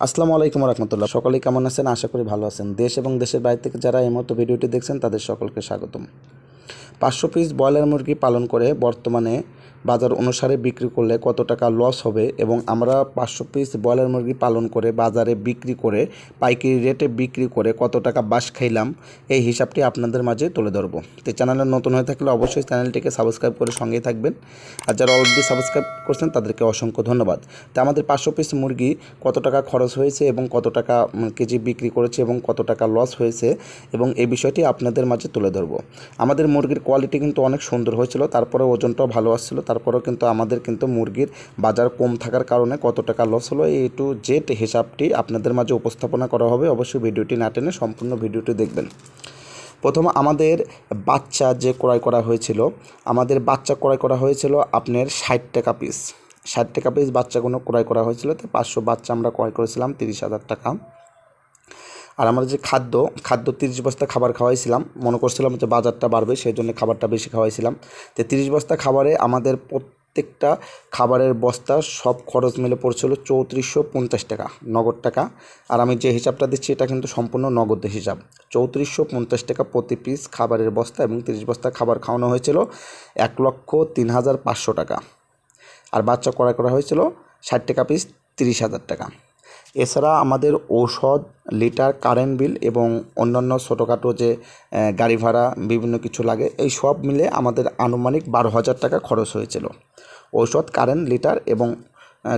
আসসালামু আলাইকুম রহমতুল্লাহ। সকলেই কেমন আছেন? আশা করি ভালো আছেন। দেশ এবং দেশের বাইরে থেকে যারা এই মুহূর্তে ভিডিওটি দেখছেন তাদের সকলকে স্বাগতম। 500 পিস ব্রয়লার মুরগি পালন করে বর্তমানে বাজার অনুসারে বিক্রি করলে কত টাকা লস হবে এবং আমরা 500 পিস ব্রয়লার মুরগি পালন করে বাজারে বিক্রি করে পাইকারি রেটে বিক্রি করে কত টাকা বাস খাইলাম, এই হিসাবটি আপনাদের মাঝে তুলে ধরবো। তো চ্যানেলে নতুন হয়ে থাকলে অবশ্যই চ্যানেলটিকে সাবস্ক্রাইব করে সঙ্গেই থাকবেন, আর যারা অলরেডি সাবস্ক্রাইব করছেন তাদেরকে অসংখ্য ধন্যবাদ। তো আমাদের 500 পিস মুরগি কত টাকা খরচ হয়েছে এবং কত টাকা কেজি বিক্রি করেছে এবং কত টাকা লস হয়েছে এবং এই বিষয়টি আপনাদের মাঝে তুলে ধরবো। আমাদের মুরগির কোয়ালিটি কিন্তু অনেক সুন্দর হয়েছিল, তারপরে ওজনটাও ভালো আসছিল, তারপরেও কিন্তু আমাদের মুরগির বাজার কম থাকার কারণে কত টাকা লস হলো এই টু জেড হিসাবটি আপনাদের মাঝে উপস্থাপনা করা হবে। অবশ্যই ভিডিওটি না টেনে সম্পূর্ণ ভিডিওটি দেখবেন। প্রথমে আমাদের বাচ্চা যে ক্রয় করা হয়েছিল, আপনার 60 টাকা পিস। 60 টাকা পিস বাচ্চাগুলো ক্রয় করা হয়েছিল। তো 500 বাচ্চা আমরা ক্রয় করেছিলাম 30,000 টাকা। আর আমরা যে খাদ্য 30 বস্তা খাবার খাওয়াইছিলাম, মনে করছিলাম যে বাজারটা বাড়বে সেই জন্য খাবারটা বেশি খাওয়াইছিলাম। তো 30 বস্তা খাবারে আমাদের প্রত্যেকটা খাবারের বস্তা সব খরচ মিলে পড়ছিল 3450 টাকা নগদ টাকা। আর আমি যে হিসাবটা দিচ্ছি এটা কিন্তু সম্পূর্ণ নগদ হিসাব। 3450 টাকা প্রতি পিস খাবারের বস্তা এবং 30 বস্তা খাবার খাওয়ানো হয়েছিল 1,03,500 টাকা। আর বাচ্চা ক্রয় করা হয়েছিল 60 টাকা পিস 30,000 টাকা। এছাড়া আমাদের ঔষধ, লিটার, কারেন্ট বিল এবং অন্যান্য ছোটোখাটো যে গাড়ি ভাড়া বিভিন্ন কিছু লাগে, এই সব মিলে আমাদের আনুমানিক 12,000 টাকা খরচ হয়েছিল। ঔষধ, কারেন্ট, লিটার এবং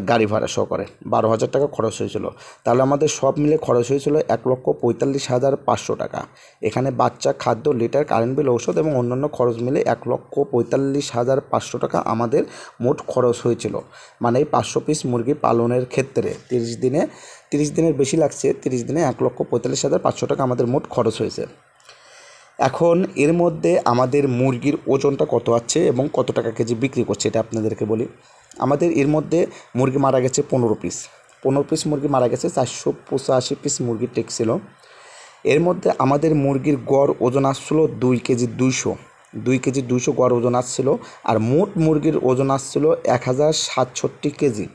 গাড়ি ভাড়া সহকারে 12,000 টাকা খরচ হয়েছিল। তাহলে আমাদের সব মিলে খরচ হয়েছিল 1,45,500 টাকা। এখানে বাচ্চা, খাদ্য, লিটার, কারেন্ট বিল, ঔষধ এবং অন্যান্য খরচ মিলে 1,45,500 টাকা আমাদের মোট খরচ হয়েছিল। মানে এই 500 পিস মুরগি পালনের ক্ষেত্রে 30 দিনের বেশি লাগছে, 30 দিনে 1,45,500 টাকা আমাদের মোট খরচ হয়েছে। এখন এর মধ্যে আমাদের মুরগির ওজনটা কত আছে এবং কত টাকা কেজি বিক্রি করছে এটা আপনাদেরকে বলি। আমাদের এর মধ্যে মুরগি মারা গেছে 15 পিস মুরগি মারা গেছে। 485 পিস মুরগি টেকছিল। এর মধ্যে আমাদের মুরগির গড় ওজন আসছিল 2 কেজি 200 গড় ওজন আসছিল। আর মোট মুরগির ওজন আসছিল 1067 কেজি।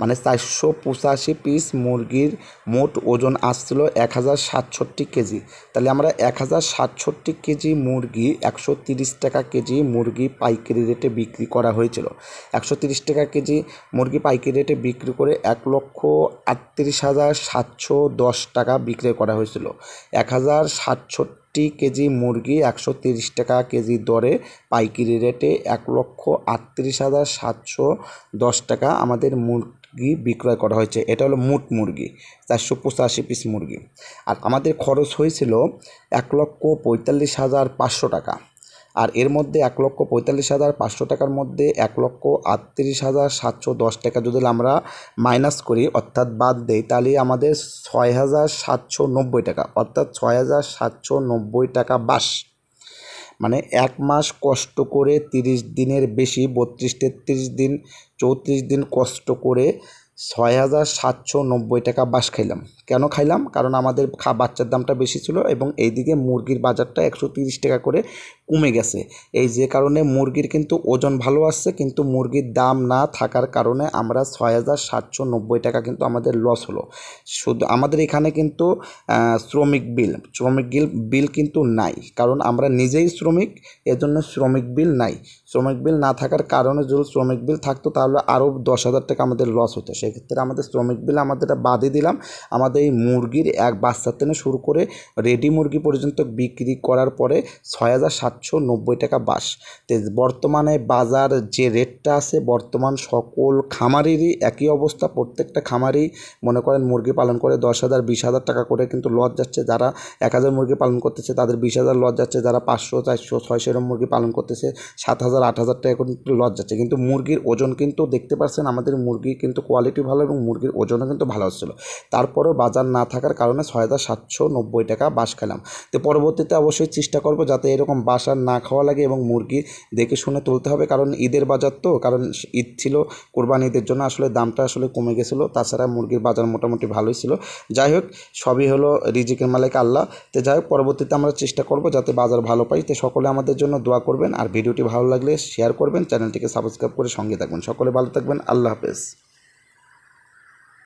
মানে 485 পিস মুরগির মোট ওজন আসছিল 1067 কেজি। তাহলে আমরা 1067 কেজি মুরগি 130 টাকা কেজি মুরগি পাইকারি রেটে বিক্রি করা হয়েছিল। 130 টাকা কেজি মুরগি পাইকারি রেটে বিক্রি করে 1,38,710 টাকা বিক্রি করা হয়েছিল। 1067 কেজি মুরগি 130 টাকা কেজি দরে পাইকারি রেটে 1,38,710 টাকা আমাদের মুরগি বিক্রয় করা হয়েছে। এটা হলো মোট মুরগি, 485 পিস মুরগি। আর আমাদের খরচ হয়েছিল 1,45,500 টাকা। আর এর মধ্যে 1,45,500 টাকার মধ্যে 1,38,710 টাকা যদি আমরা মাইনাস করি অর্থাৎ বাদ দেই, তাহলে আমাদের 6,790 টাকা, অর্থাৎ 6,790 টাকা বাস। মানে এক মাস কষ্ট করে 30 দিনের বেশি 32-33 দিন 34 দিন কষ্ট করে 6,790 টাকা বাস খাইলাম। কেন খাইলাম? কারণ আমাদের বাচ্চার দামটা বেশি ছিল এবং এইদিকে মুরগির বাজারটা 130 টাকা করে কমে গেছে। এই যে কারণে মুরগির কিন্তু ওজন ভালো আসছে, কিন্তু মুরগির দাম না থাকার কারণে আমরা 6,790 টাকা কিন্তু আমাদের লস হলো। শুধু আমাদের এখানে কিন্তু শ্রমিক বিল কিন্তু নাই, কারণ আমরা নিজেই শ্রমিক, এজন্য শ্রমিক বিল নাই। শ্রমিক বিল না থাকার কারণে যদি শ্রমিক বিল থাকতো তাহলে আরও 10,000 টাকা আমাদের লস হতো। সেক্ষেত্রে আমাদের শ্রমিক বিল আমাদের বাদই দিলাম। আমাদের এই মুরগির এক বাচ্চা থেকে শুরু করে রেডি মুরগি পর্যন্ত বিক্রি করার পরে 6,790 টাকা বাস। তো বর্তমানে বাজার যে রেটটা আছে, বর্তমান সকল খামারেরই একই অবস্থা। প্রত্যেকটা খামারই মনে করেন মুরগি পালন করে 10,000 20,000 টাকা করে কিন্তু লস যাচ্ছে। যারা 1,000 মুরগি পালন করতেছে তাদের 20,000 লস যাচ্ছে। যারা 500 400 600 এরকম মুরগি পালন করতেছে 7,000 8,000 টাকা কিন্তু লস যাচ্ছে। কিন্তু মুরগির ওজন কিন্তু দেখতে পাচ্ছেন আমাদের মুরগি কিন্তু কোয়ালিটি ভালো এবং মুরগির ওজনও কিন্তু ভালো হচ্ছিলো। তারপরেও বাজার না থাকার কারণে 6,790 টাকা বাস খেলাম। তো পরবর্তীতে অবশ্যই চেষ্টা করব যাতে এরকম বাস আর না খাওয়া লাগে এবং মুরগি দেখে শুনে তুলতে হবে, কারণ ঈদের বাজার তো, কারণ ঈদ ছিল, কোরবানি ঈদের জন্য আসলে দামটা আসলে কমে গেছিলো। তাছাড়া মুরগির বাজার মোটামুটি ভালোই ছিল। যাই হোক, সবই হলো রিজিকের মালিক আল্লাহ। তো যাই হোক, পরবর্তীতে আমরা চেষ্টা করব যাতে বাজার ভালো পাই। তো সকলে আমাদের জন্য দোয়া করবেন, আর ভিডিওটি ভালো লাগলে শেয়ার করবেন, চ্যানেলটিকে সাবস্ক্রাইব করে সঙ্গে থাকবেন। সকলে ভালো থাকবেন। আল্লাহ হাফেজ।